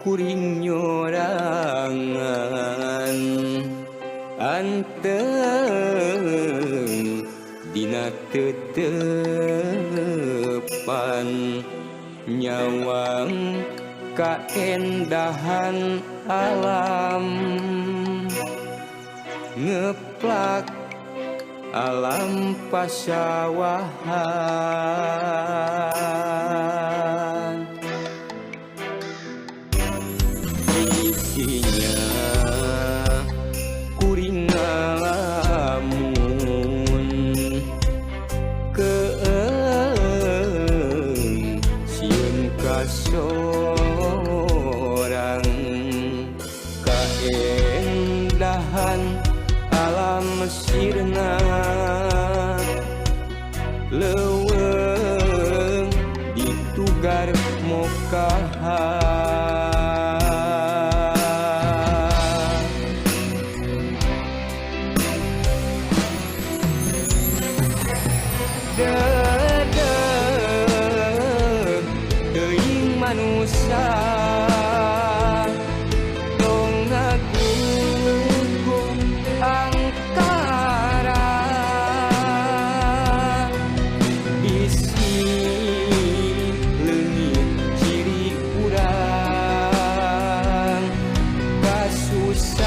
kuring nyorangan anteng dina tetepan nyawang kaendahan alam ngeplak alam pasawahan isinya kuring ngalamun keeng sieun kasorang kaendahan alam sirna leuweung ditugar mokahan dedeg teuing manusia dong ngagugu angkara bisi leungit ciri urang kasusah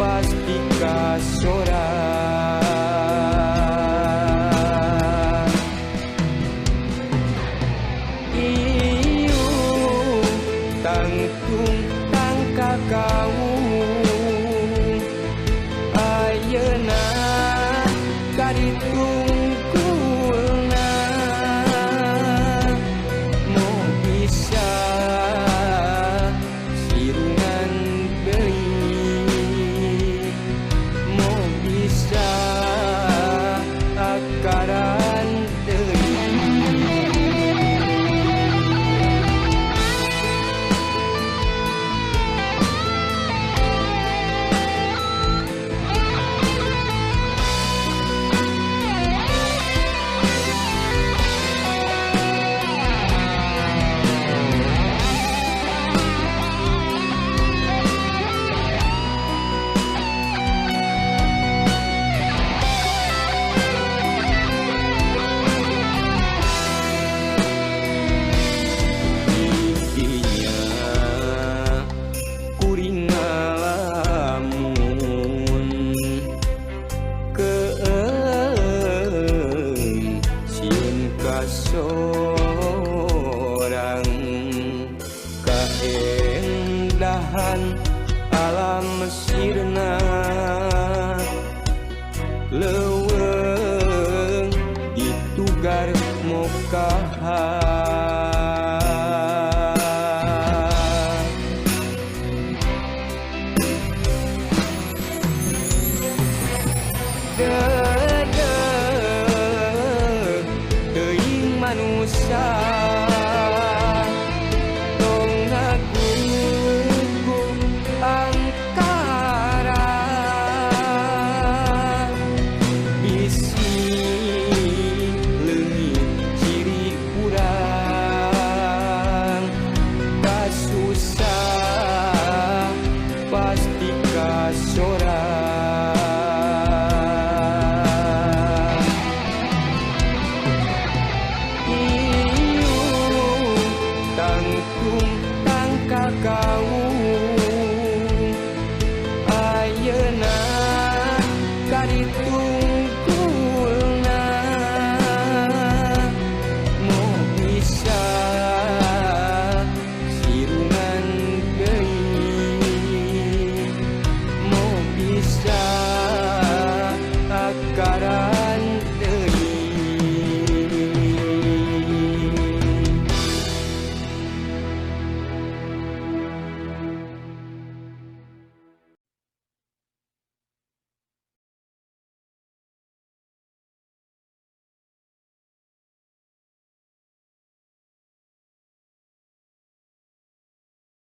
pasti kasorang ieu tangtung tangka kaung ayeuna karitungkulna mau bisa sirungan deui mau bisa akaran deui kuring ngalamun keeng sieun kasorang kaendahan